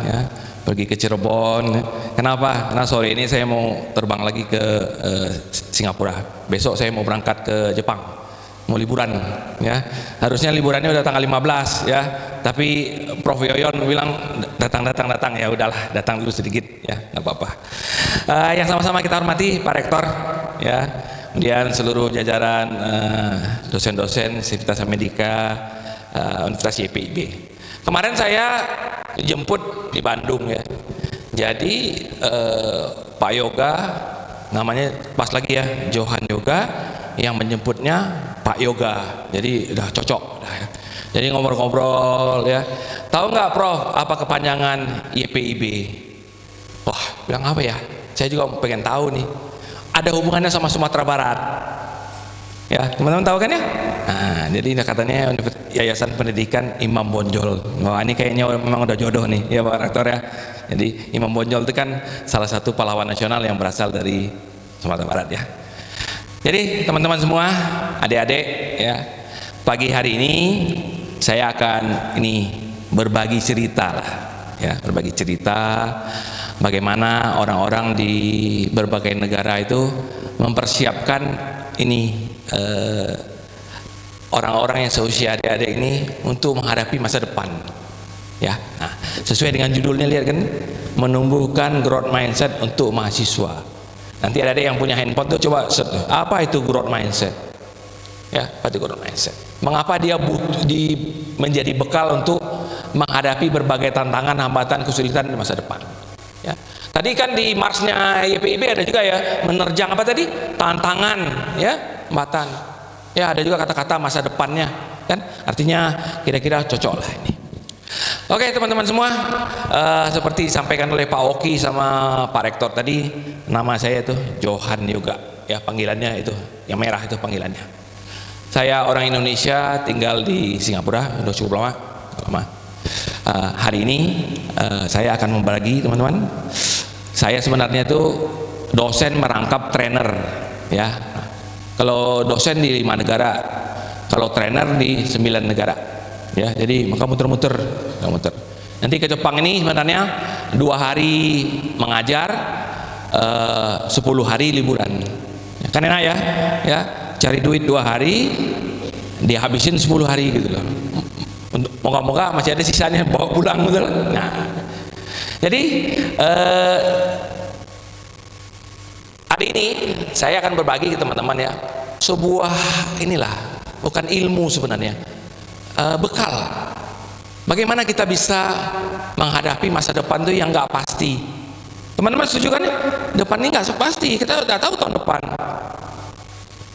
ya, pergi ke Cirebon. Kenapa? Karena sore ini saya mau terbang lagi ke Singapura. Besok saya mau berangkat ke Jepang, mau liburan ya. Harusnya liburannya udah tanggal 15 ya, tapi Prof Yoyon bilang datang, ya udahlah, datang dulu sedikit ya, nggak apa-apa. Yang sama-sama kita hormati Pak Rektor ya, kemudian seluruh jajaran dosen-dosen Sivitas Medika Universitas YPIB. Kemarin saya dijemput di Bandung ya. Jadi Pak Yoga, namanya pas lagi ya, Johan Yoga, yang menjemputnya Pak Yoga. Jadi udah cocok ya. Jadi ngobrol-ngobrol ya. Tahu nggak Prof apa kepanjangan YPIB? Wah, bilang apa ya? Saya juga pengen tahu nih. Ada hubungannya sama Sumatera Barat. Ya, teman-teman tahu kan ya? Nah, jadi katanya Yayasan Pendidikan Imam Bonjol. Wah, ini kayaknya memang udah jodoh nih, ya Pak Rektor ya. Jadi Imam Bonjol itu kan salah satu pahlawan nasional yang berasal dari Sumatera Barat ya. Jadi teman-teman semua, adik-adik ya, pagi hari ini saya akan berbagi cerita lah, ya, berbagi cerita bagaimana orang-orang di berbagai negara itu mempersiapkan orang-orang yang seusia adik-adik ini untuk menghadapi masa depan ya. Nah, sesuai dengan judulnya, lihat kan, menumbuhkan growth mindset untuk mahasiswa. Nanti adik-adik yang punya handphone tuh coba search, apa itu growth mindset ya, apa itu growth mindset, mengapa dia menjadi bekal untuk menghadapi berbagai tantangan, hambatan, kesulitan di masa depan ya. Tadi kan di marsnya YPIB ada juga ya, menerjang apa tadi, tantangan ya, hambatan ya, ada juga kata-kata masa depannya kan, artinya kira-kira cocok lah ini. Oke teman-teman semua, seperti disampaikan oleh Pak Oki sama Pak Rektor tadi, nama saya itu Johan Yoga ya, panggilannya itu yang merah itu panggilannya. Saya orang Indonesia, tinggal di Singapura udah cukup lama. Hari ini saya akan membagi teman-teman, saya sebenarnya itu dosen merangkap trainer ya. Kalau dosen di 5 negara, kalau trainer di 9 negara ya. Jadi maka muter-muter. Nanti ke Jepang ini sebenarnya 2 hari mengajar, 10 hari liburan ya, kan enak ya, cari duit 2 hari dihabisin 10 hari gitu loh. Moga-moga masih ada sisanya bawa pulang betul. Nah, jadi hari ini saya akan berbagi ke teman-teman ya, sebuah bukan ilmu sebenarnya, bekal. Bagaimana kita bisa menghadapi masa depan itu yang nggak pasti. Teman-teman setuju kan? Depan ini nggak pasti, kita nggak tahu tahun depan,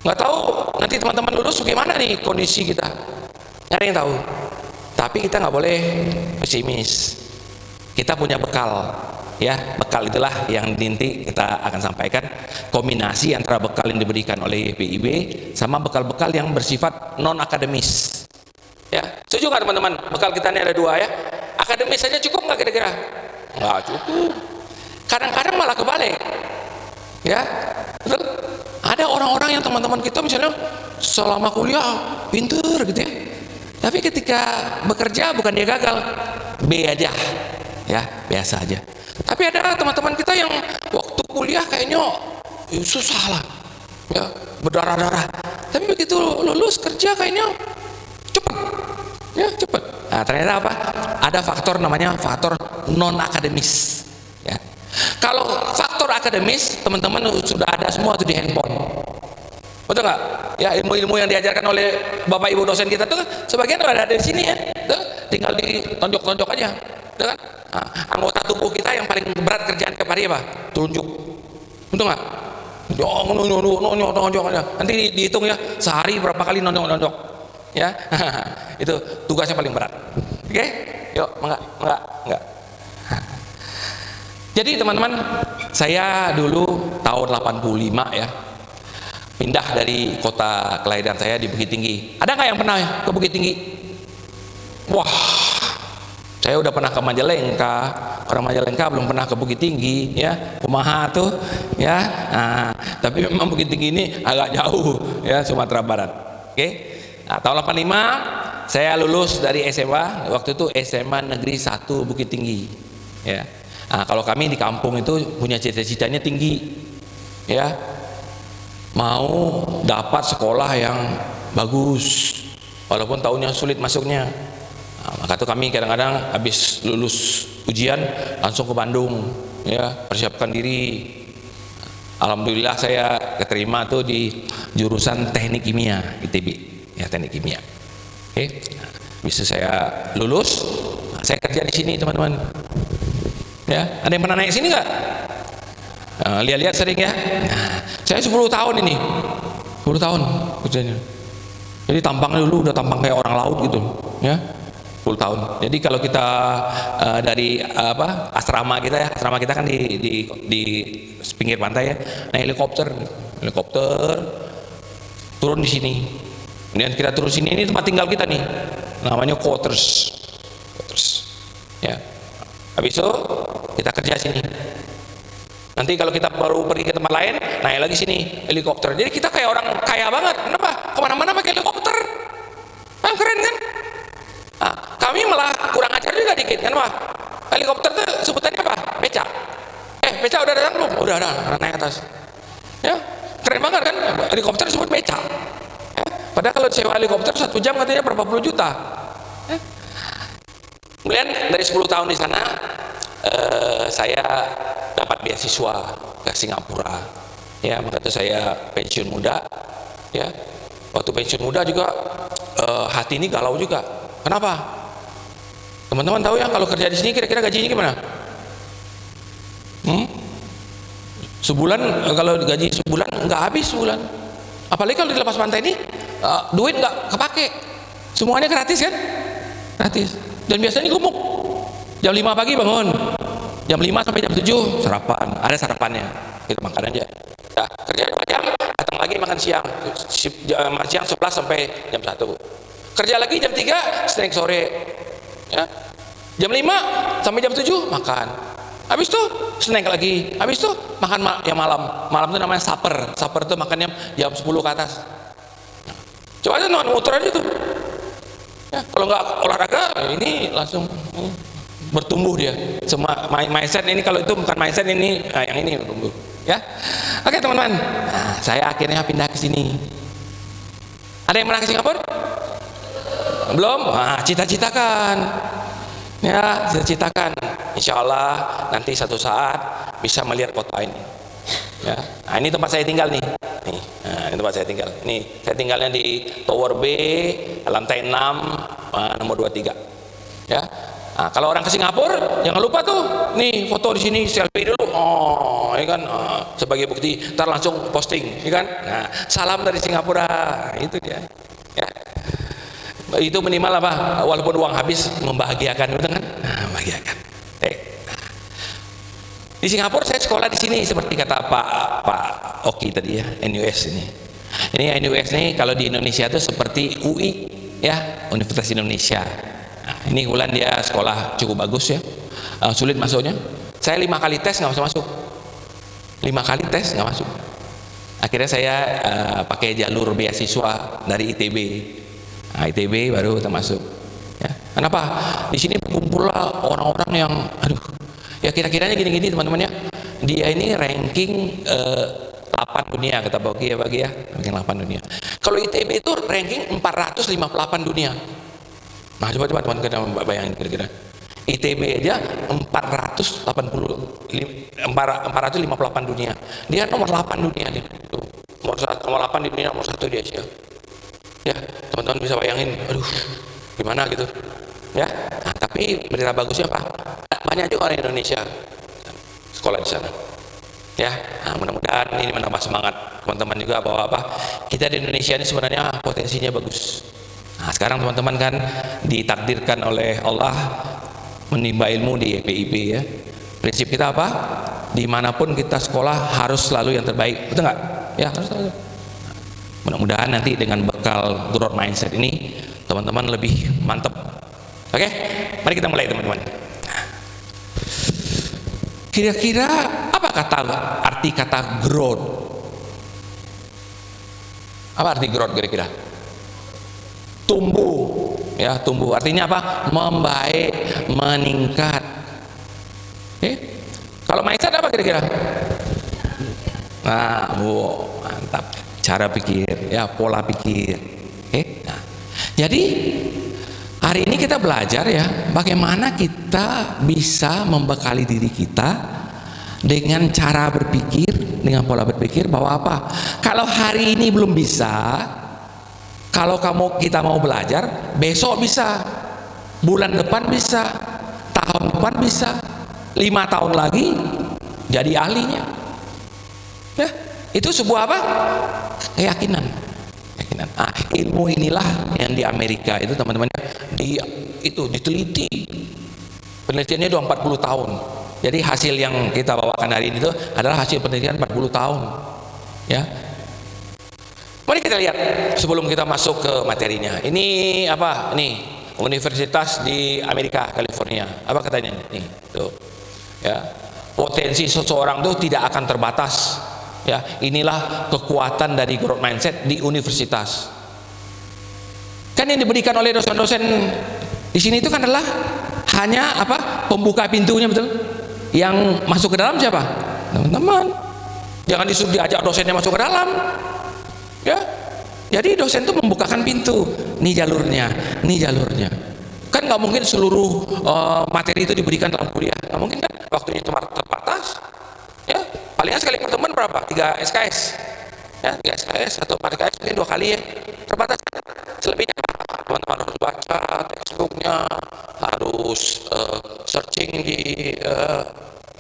nggak tahu nanti teman-teman lulus bagaimana nih kondisi kita, nggak ada yang tahu. Tapi kita nggak boleh pesimis. Kita punya bekal ya, bekal itulah yang nanti kita akan sampaikan, kombinasi antara bekal yang diberikan oleh YPIB sama bekal-bekal yang bersifat non akademis ya. Setuju nggak teman-teman? Bekal kita ini ada 2 ya. Akademis saja cukup nggak kira-kira? Nggak cukup, kadang-kadang malah kebalik ya. Betul? Ada orang-orang yang teman-teman kita misalnya selama kuliah pinter gitu ya, tapi ketika bekerja bukan dia gagal, B aja ya, biasa aja. Tapi ada teman-teman kita yang waktu kuliah kayaknya susah lah ya, berdarah-darah, tapi begitu lulus kerja kayaknya cepet. Nah, ternyata apa? Ada faktor namanya faktor non akademis ya. Kalau faktor akademis teman-teman sudah ada semua tuh di handphone, betul nggak ya? Ilmu-ilmu yang diajarkan oleh bapak ibu dosen kita tuh sebagian ada di sini ya, tuh, tinggal ditonjok-tonjok aja, tuh kan? Nah, anggota tubuh kita yang paling berat kerjaan tiap hari apa? Tunjuk, betul nggak? Nonjok aja, nanti dihitung ya, sehari berapa kali nonjok ya. Itu tugasnya paling berat. Oke, yuk, enggak. Jadi teman-teman, saya dulu tahun 85 ya, pindah dari kota kelahiran saya di Bukit Tinggi. Ada nggak yang pernah ke Bukit Tinggi? Wah, saya udah pernah ke Majalengka, orang Majalengka belum pernah ke Bukit Tinggi ya, kumaha tuh ya. Nah, tapi memang Bukit Tinggi ini agak jauh ya, Sumatera Barat. Oke. Nah, tahun 85 saya lulus dari SMA, waktu itu SMA Negeri 1 Bukit Tinggi. Ya. Nah, kalau kami di kampung itu punya cita-citanya tinggi, ya, mau dapat sekolah yang bagus, walaupun tahunnya sulit masuknya. Nah, maka itu kami kadang-kadang habis lulus ujian langsung ke Bandung, ya, persiapkan diri. Alhamdulillah saya keterima tuh di jurusan Teknik Kimia ITB, ya, Teknik Kimia. Oke, nah, bisa saya lulus, nah, saya kerja di sini teman-teman. Ya, ada yang pernah naik sini nggak? Lihat-lihat sering ya. Nah, saya 10 tahun ini, 10 tahun kerjanya. Jadi tampangnya dulu udah tampang kayak orang laut gitu, ya. 10 tahun. Jadi kalau kita dari asrama kita, ya, asrama kita kan di pinggir pantai, ya, naik helikopter turun di sini. Kemudian kita turun sini, ini tempat tinggal kita nih, namanya quarters, ya. Habis itu kita kerja sini. Nanti kalau kita baru pergi ke tempat lain, naik lagi sini helikopter. Jadi kita kayak orang kaya banget. Kenapa? Kemana-mana pakai helikopter. Ah, keren kan? Nah, kami malah kurang ajar juga dikit. Kenapa? Helikopter itu sebutannya apa? Beca. Beca udah datang belum? Udah naik atas. Ya, keren banget kan? Helikopter disebut beca. Ya, padahal kalau sewa helikopter 1 jam katanya berapa puluh juta. Ya. Kemudian dari 10 tahun di sana, saya dapat beasiswa ke Singapura. Ya, maka itu saya pensiun muda. Ya, waktu pensiun muda juga hati ini galau juga. Kenapa? Teman-teman tahu ya, kalau kerja di sini kira-kira gajinya gimana? Sebulan, kalau gaji sebulan nggak habis sebulan. Apalagi kalau di lepas pantai ini duit nggak kepake, semuanya gratis kan? Gratis. Dan biasanya gemuk. Jam 5 pagi bangun, jam 5 sampai jam 7 sarapan, ada sarapannya, itu makan aja. Nah, kerja 2 jam, datang lagi makan siang, makan siang 11 sampai jam 1. Kerja lagi jam 3, snack sore, ya. Jam 5 sampai jam 7 makan. Habis itu snack lagi. Habis itu makan yang malam. Malam itu namanya supper. Supper itu makannya jam 10 ke atas. Coba aja muter aja tuh. Ya, kalau nggak olahraga ini langsung bertumbuh dia. Semua mindset ini, kalau itu bukan mindset ini, yang ini bertumbuh. Ya. Oke teman-teman. Nah, saya akhirnya pindah ke sini. Ada yang pernah ke Singapura? Belum? Nah, cita-citakan. Ya, cita-citakan. Insya Allah nanti satu saat bisa melihat kota ini. Ya. Nah, ini tempat saya tinggal nih. Nah, ini tempat saya tinggal. Nih, saya tinggalnya di Tower B, lantai 6, nomor 23. Ya. Nah, kalau orang ke Singapura, jangan lupa tuh, nih foto di sini, selfie dulu. Oh, ya kan, sebagai bukti, ntar langsung posting, ya kan? Nah, salam dari Singapura, itu dia. Ya. Itu minimal apa? Walaupun uang habis, membahagiakan, betul kan? Nah, membahagiakan. Di Singapura saya sekolah di sini seperti kata Pak Oki tadi ya, NUS ini. Ini NUS nih kalau di Indonesia itu seperti UI ya, Universitas Indonesia. Nah, ini kebetulan dia sekolah cukup bagus ya. Sulit masuknya. Saya 5 kali tes nggak masuk. 5 kali tes nggak masuk. Akhirnya saya pakai jalur beasiswa dari ITB. Nah, ITB baru termasuk. Ya. Kenapa? Di sini berkumpullah orang-orang yang, ya kira-kiranya gini-gini teman-teman ya. Dia ini ranking 8 dunia kata Bagi ya, ranking 8 dunia. Kalau ITB itu ranking 458 dunia. Nah coba teman-teman kita bayangin kira-kira. ITB aja 458 dunia. Dia nomor 8 dunia dia. Tuh, nomor 8 di dunia, nomor 1 di Asia. Ya, teman-teman bisa bayangin, gimana gitu. Ya. Nah, tapi berita bagusnya apa? Banyak juga orang Indonesia sekolah di sana. Ya, nah, mudah-mudahan ini menambah semangat teman-teman juga bahwa kita di Indonesia ini sebenarnya potensinya bagus. Nah, sekarang teman-teman kan ditakdirkan oleh Allah menimba ilmu di PIB ya. Prinsip kita apa? Dimanapun kita sekolah harus selalu yang terbaik, betul nggak? Ya harus selalu. Mudah-mudahan nanti dengan bekal growth mindset ini teman-teman lebih mantap. Oke, mari kita mulai teman-teman. Kira-kira apa arti kata growth? Apa arti growth kira-kira? Tumbuh, ya, tumbuh. Artinya apa? Membaik, meningkat. Kalau mindset apa kira-kira? Nah, mantap. Cara pikir, ya, pola pikir. Nah, jadi hari ini kita belajar ya, bagaimana kita bisa membekali diri kita dengan cara berpikir, dengan pola berpikir bahwa apa? Kalau hari ini belum bisa, kalau kita mau belajar, besok bisa, bulan depan bisa, tahun depan bisa, 5 tahun lagi jadi ahlinya. Ya, itu sebuah apa? Keyakinan. Nah, ilmu inilah yang di Amerika itu teman-teman, itu diteliti, penelitiannya udah 40 tahun. Jadi hasil yang kita bawakan hari ini itu adalah hasil penelitian 40 tahun. Ya. Mari kita lihat sebelum kita masuk ke materinya. Ini apa? Nih, universitas di Amerika, California. Apa katanya? Nih, tuh. Ya. Potensi seseorang tuh tidak akan terbatas. Ya, inilah kekuatan dari growth mindset di universitas. Kan yang diberikan oleh dosen-dosen di sini itu kan adalah hanya apa? Pembuka pintunya, betul? Yang masuk ke dalam siapa? Teman-teman. Jangan disuruh diajak dosennya masuk ke dalam. Ya, jadi dosen itu membukakan pintu, nih jalurnya, nih jalurnya. Kan nggak mungkin seluruh materi itu diberikan dalam kuliah, nggak mungkin kan? Waktunya cuma terbatas. Ya, palingan sekali pertemuan berapa? 3 SKS, ya, 3 SKS atau 4 SKS mungkin 2 kali ya, terbatas. Selebihnya teman-teman harus baca textbooknya, harus searching di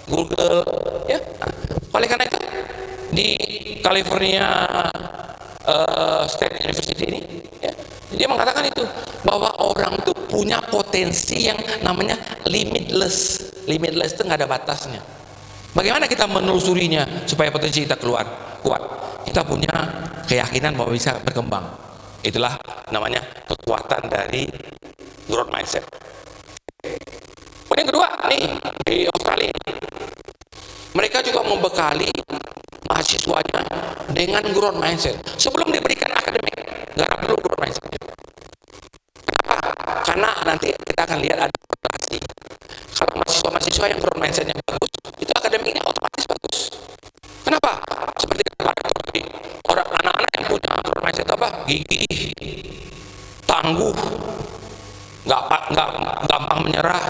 Google, ya. Nah, oleh karena itu di California State University ini, ya, dia mengatakan itu bahwa orang itu punya potensi yang namanya limitless. Limitless itu nggak ada batasnya. Bagaimana kita menelusurinya supaya potensi kita keluar kuat? Kita punya keyakinan bahwa bisa berkembang. Itulah namanya kekuatan dari growth mindset. Kemudian yang kedua nih, di Australia mereka juga membekali mahasiswanya dengan growth mindset sebelum diberikan akademik. Nggak perlu growth mindset. Kenapa? Karena nanti kita akan lihat ada korelasi. Kalau mahasiswa yang growth mindsetnya bagus, itu akademiknya otomatis bagus. Kenapa? Seperti orang anak-anak yang punya growth mindset apa? Gigih, tangguh, nggak gampang menyerah.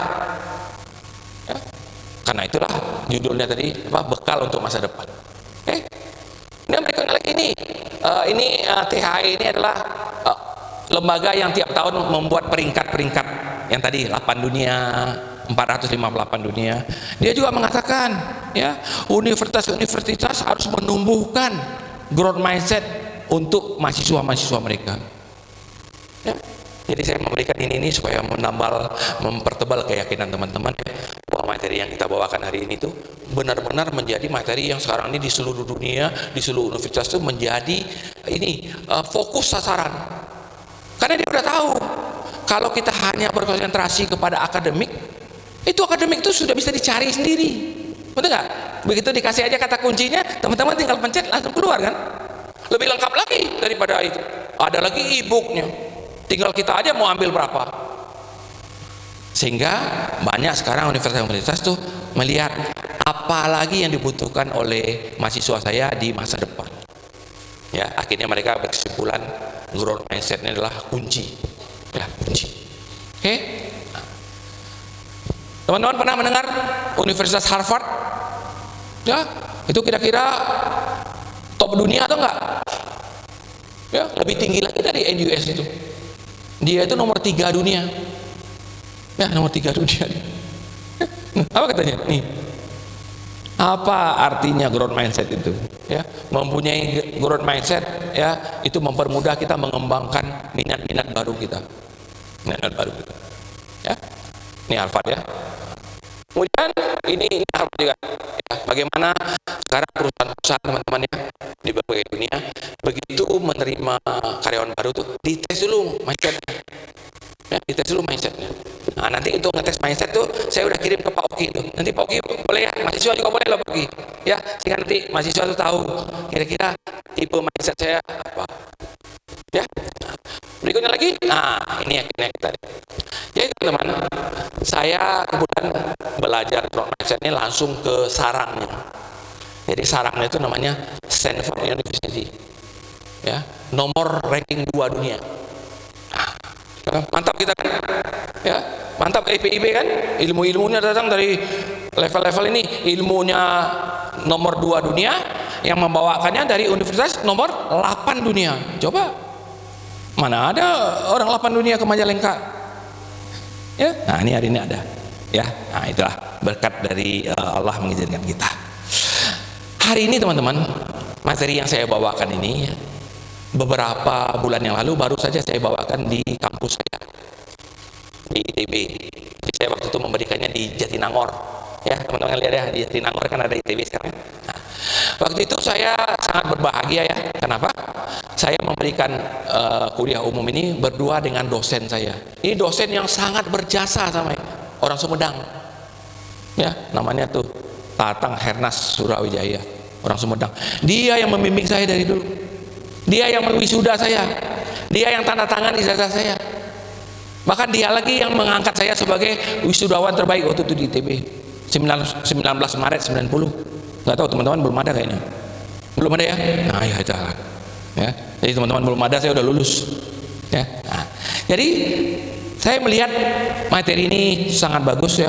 Ya. Karena itulah judulnya tadi apa? Bekal untuk masa depan. Dan mereka lagi ini THI ini adalah lembaga yang tiap tahun membuat peringkat-peringkat yang tadi 8 dunia, 458 dunia. Dia juga mengatakan ya, universitas-universitas harus menumbuhkan growth mindset untuk mahasiswa-mahasiswa mereka. Ya. Jadi saya memberikan ini supaya mempertebal keyakinan teman-teman bahwa materi yang kita bawakan hari ini tuh benar-benar menjadi materi yang sekarang ini di seluruh dunia, di seluruh universitas itu menjadi fokus sasaran. Karena dia udah tahu kalau kita hanya berkonsentrasi kepada akademik, itu akademik itu sudah bisa dicari sendiri, betul nggak? Begitu dikasih aja kata kuncinya, teman-teman tinggal pencet langsung keluar kan? Lebih lengkap lagi daripada itu. Ada lagi e-booknya. Tinggal kita aja mau ambil berapa. Sehingga banyak sekarang universitas-universitas tuh melihat apa lagi yang dibutuhkan oleh mahasiswa saya di masa depan. Ya, akhirnya mereka berkesimpulan growth mindset-nya adalah kunci. Ya, kunci. Oke. Teman-teman pernah mendengar Universitas Harvard? Ya, itu kira-kira top dunia atau enggak? Ya, lebih tinggi lagi dari NUS itu. Dia itu nomor 3 dunia. Ya, nomor 3 dunia. Apa katanya? Nih. Apa artinya growth mindset itu? Ya, mempunyai growth mindset ya, itu mempermudah kita mengembangkan minat-minat baru kita. Minat baru kita. Ya. Ini Harvard ya. Kemudian ini Harvard juga. Ya, bagaimana sekarang perusahaan-perusahaan teman-teman ya di berbagai dunia begitu menerima karyawan baru tuh dites dulu mindsetnya. Ya, dites dulu mindsetnya. Nah, nanti untuk ngetes mindset tuh saya udah kirim ke Pak Oki tuh. Nanti Pak Oki boleh ya, mahasiswa juga boleh loh Pak Oki. Ya, sehingga nanti mahasiswa tuh tahu kira-kira tipe mindset saya apa. Ya. Berikutnya lagi, nah ini yang kita. Jadi teman-teman, saya kemudian belajar growth mindset ini langsung ke sarangnya. Jadi sarangnya itu namanya Stanford University, ya, nomor ranking 2 dunia. Nah, mantap kita kan, ya, mantap EPIB kan, ilmu-ilmunya datang dari level-level ini, ilmunya nomor 2 dunia, yang membawakannya dari universitas nomor 8 dunia. Coba, mana ada orang 8 dunia ke Majalengka? Ya, nah ini hari ini ada, ya, nah itulah berkat dari Allah mengizinkan kita. Hari ini teman-teman, materi yang saya bawakan ini beberapa bulan yang lalu baru saja saya bawakan di kampus saya di ITB. Jadi saya waktu itu memberikannya di Jatinangor, ya teman-teman lihat ya, di Jatinangor kan ada ITB sekarang. Nah, waktu itu saya sangat berbahagia ya. Kenapa? Saya memberikan kuliah umum ini berdua dengan dosen saya. Ini dosen yang sangat berjasa sama orang Sumedang, ya, namanya tuh Tatang Hernas Surawijaya, orang Sumedang. Dia yang membimbing saya dari dulu, dia yang mewisuda saya, dia yang tanda tangan ijazah saya, bahkan dia lagi yang mengangkat saya sebagai wisudawan terbaik waktu itu di ITB 19 Maret 90. Nggak tahu teman-teman, belum ada kayaknya, belum ada ya. Nah ya jalan ya, jadi teman-teman belum ada, saya udah lulus ya. Nah, jadi saya melihat materi ini sangat bagus ya,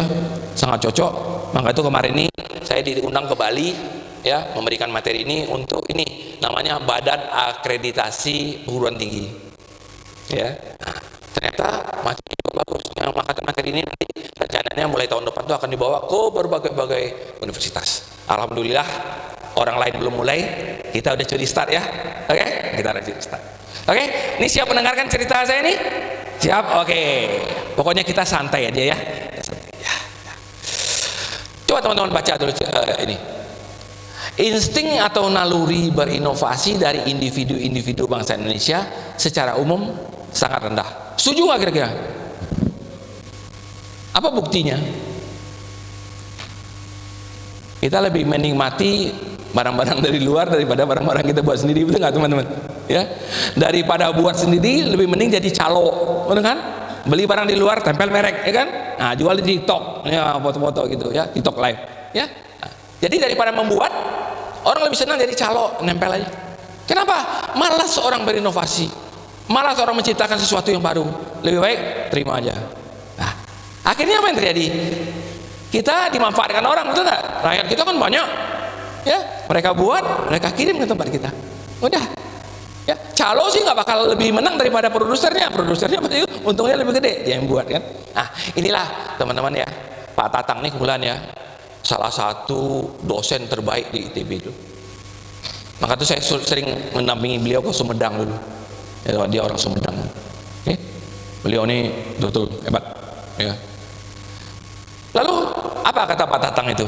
sangat cocok. Maka itu kemarin ini saya diundang ke Bali ya, memberikan materi ini untuk ini namanya Badan Akreditasi Perguruan Tinggi ya. Nah, ternyata materi itu bagus. Yang materi ini nanti rencananya mulai tahun depan itu akan dibawa ke berbagai universitas. Alhamdulillah, orang lain belum mulai, kita udah curi start ya. Oke, kita udah curi start. Oke, ini siap mendengarkan cerita saya ini? Siap? Oke, pokoknya kita santai aja ya. Coba teman-teman baca dulu ini. Insting atau naluri berinovasi dari individu-individu bangsa Indonesia secara umum sangat rendah. Setuju nggak kira-kira? Apa buktinya? Kita lebih menikmati barang-barang dari luar daripada barang-barang kita buat sendiri, betul nggak teman-teman? Ya, daripada buat sendiri lebih mending jadi calo, betul kan? Beli barang di luar, tempel merek, ya kan? Nah, jual di TikTok, ya foto-foto gitu, ya TikTok live, ya. Nah, jadi daripada membuat, orang lebih senang jadi calo, nempel aja. Kenapa? Malas orang berinovasi, malas orang menciptakan sesuatu yang baru. Lebih baik terima aja. Nah, akhirnya apa yang terjadi? Kita dimanfaatkan orang, betul nggak? Rakyat kita kan banyak, ya. Mereka buat, mereka kirim ke tempat kita. Udah. Ya, calo sih nggak bakal lebih menang daripada produsernya. Produsernya pasti untungnya lebih gede, dia yang buat kan. Nah, inilah teman-teman ya, Pak Tatang nih kebetulan ya, salah satu dosen terbaik di ITB itu. Maka itu saya sering mendampingi beliau ke Sumedang dulu. Ya, dia orang Sumedang. Oke? Beliau ini betul hebat. Ya. Lalu apa kata Pak Tatang itu?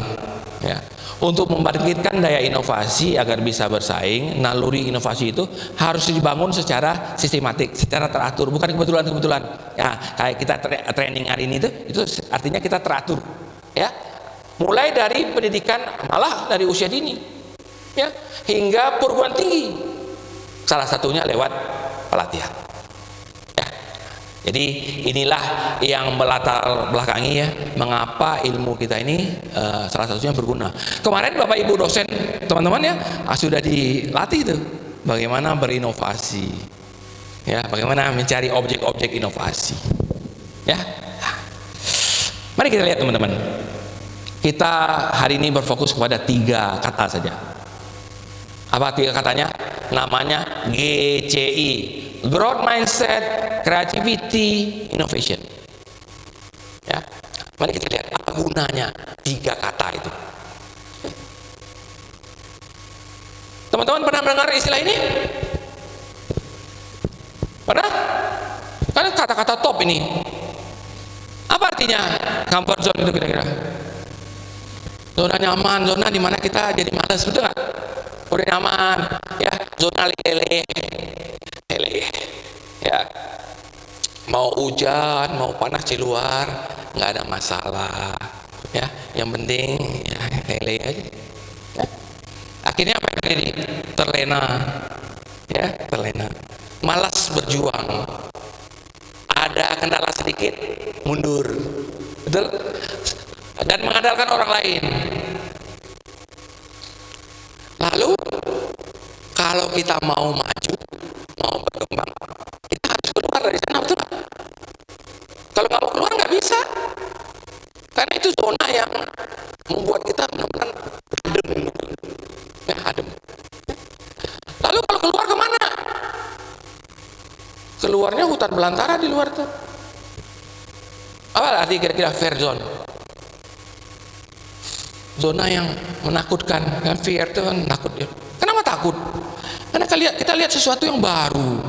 Ya. Untuk membangkitkan daya inovasi agar bisa bersaing, naluri inovasi itu harus dibangun secara sistematik, secara teratur, bukan kebetulan-kebetulan. Ya, kayak kita training hari ini itu artinya kita teratur. Ya, mulai dari pendidikan, malah dari usia dini, ya, hingga perguruan tinggi. Salah satunya lewat pelatihan. Jadi inilah yang melatar belakangi ya, mengapa ilmu kita ini salah satunya berguna. Kemarin Bapak Ibu dosen teman-teman ya sudah dilatih tuh bagaimana berinovasi, ya, bagaimana mencari objek-objek inovasi. Ya, mari kita lihat teman-teman. Kita hari ini berfokus kepada 3 kata saja. Apa 3 katanya? Namanya GCI. Growth Mindset, Creativity, Innovation. Ya, mari kita lihat apa gunanya 3 kata itu. Teman-teman pernah mendengar istilah ini? Pernah? Kan kata-kata top ini. Apa artinya comfort zone itu kira-kira? Zona nyaman, zona di mana kita jadi malas, betul nggak? Udah nyaman, ya, zona lele. Ya, mau hujan mau panas di luar nggak ada masalah ya, yang penting ya lele aja ya. Akhirnya apa yang terjadi? Terlena ya, terlena. malas berjuang, ada kendala sedikit mundur, betul, dan mengandalkan orang lain. Lalu kalau kita mau maju, mau berkembang, kita harus keluar dari sana, betul nggak? Kalau nggak mau keluar nggak bisa, karena itu zona yang membuat kita benar-benar adem, ya, adem. Lalu kalau keluar kemana? Keluarnya hutan belantara di luar itu. Apa arti kira-kira fair zone? Zona yang menakutkan, kan? Fear itu kan takut ya. Kenapa takut? Karena kita lihat sesuatu yang baru,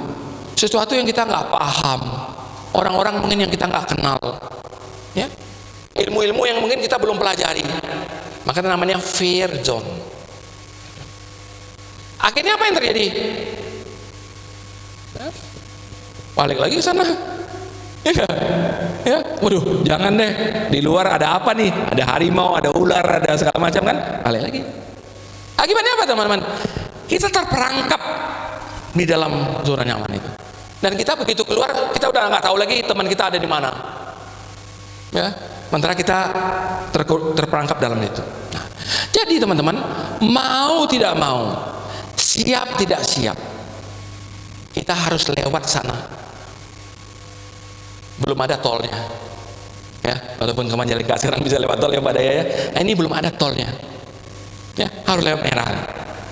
sesuatu yang kita nggak paham, orang-orang mungkin yang kita nggak kenal, ya, ilmu-ilmu yang mungkin kita belum pelajari, maka namanya fear zone. Akhirnya apa yang terjadi? Balik lagi ke sana, ya, waduh, jangan deh, di luar ada apa nih? Ada harimau, ada ular, ada segala macam kan? Balik lagi. Akibatnya apa teman-teman? Kita terperangkap di dalam zona nyaman itu, dan kita begitu keluar, kita udah nggak tahu lagi teman kita ada di mana, ya. Sementara kita terperangkap dalam itu. Nah, jadi teman-teman, mau tidak mau, siap tidak siap, kita harus lewat sana. Belum ada tolnya, ya, walaupun ke Majalengka sekarang bisa lewat tol ya Pak Daya ya. Nah, ini belum ada tolnya, ya, harus lewat merah.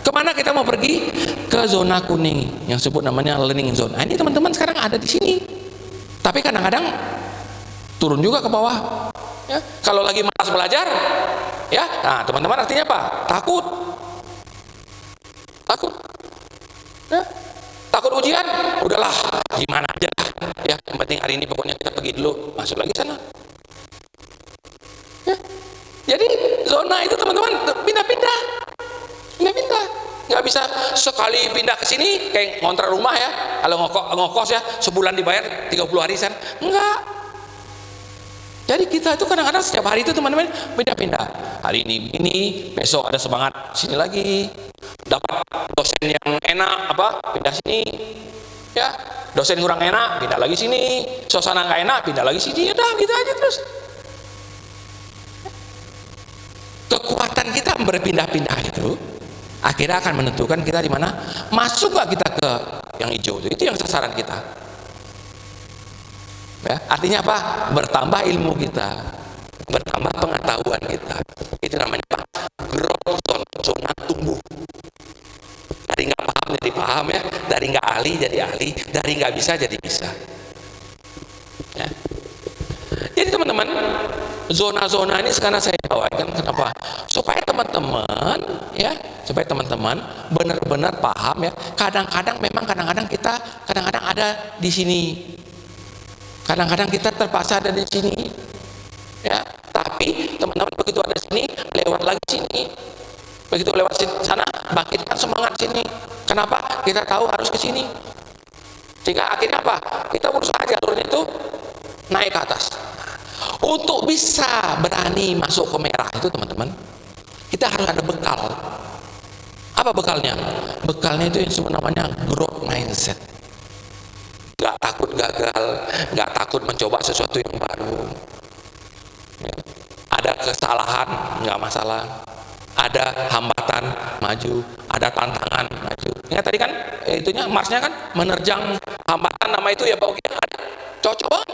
Kemana kita mau pergi? Ke zona kuning yang sebut namanya learning zone. Nah, ini teman-teman sekarang ada di sini, tapi kadang-kadang turun juga ke bawah, ya. Kalau lagi malas belajar, ya, nah teman-teman artinya apa? Takut, ya. Takut ujian, udahlah, gimana aja, ya, yang penting hari ini pokoknya kita pergi dulu, masuk lagi sana, ya. Jadi zona itu teman-teman pindah-pindah, nggak bisa sekali pindah ke sini kayak ngontrak rumah ya, kalau ngokos ya, sebulan dibayar 30 hari sana, enggak. Jadi kita itu kadang-kadang setiap hari itu teman-teman pindah-pindah, hari ini begini, besok ada semangat sini lagi, dapat dosen yang enak apa, pindah sini, ya, dosen kurang enak, pindah lagi sini, suasana nggak enak, pindah lagi sini, udah gitu aja terus. Kekuatan kita berpindah-pindah itu akhirnya akan menentukan kita di mana, masuk gak kita ke yang hijau itu yang sasaran kita, ya. Artinya apa? Bertambah ilmu kita, bertambah pengetahuan kita, itu namanya apa? Growth zone, zona tumbuh. Dari nggak paham jadi paham, ya, dari nggak ahli jadi ahli, dari nggak bisa jadi bisa, ya. Jadi teman-teman, zona-zona ini sekarang saya bawakan kenapa? Supaya teman-teman, ya, supaya teman-teman benar-benar paham, ya. Kadang-kadang kita kadang-kadang ada di sini, kadang-kadang kita terpaksa ada di sini, ya. Tapi teman-teman begitu ada sini, lewat lagi sini. Begitu lewat sana, bangkitkan semangat sini. Kenapa? Kita tahu harus ke sini. Sehingga akhirnya apa? Kita berusaha jalurnya itu naik ke atas. Untuk bisa berani masuk ke merah itu teman-teman, kita harus ada bekal. Apa bekalnya? Bekalnya itu yang disebut namanya growth mindset. Gak takut gagal, gak takut mencoba sesuatu yang baru, ya. Ada kesalahan, gak masalah. Ada hambatan, maju. Ada tantangan, maju. Ingat tadi kan, itunya Marsnya kan menerjang hambatan, nama itu ya Pak Uki. Cocok banget.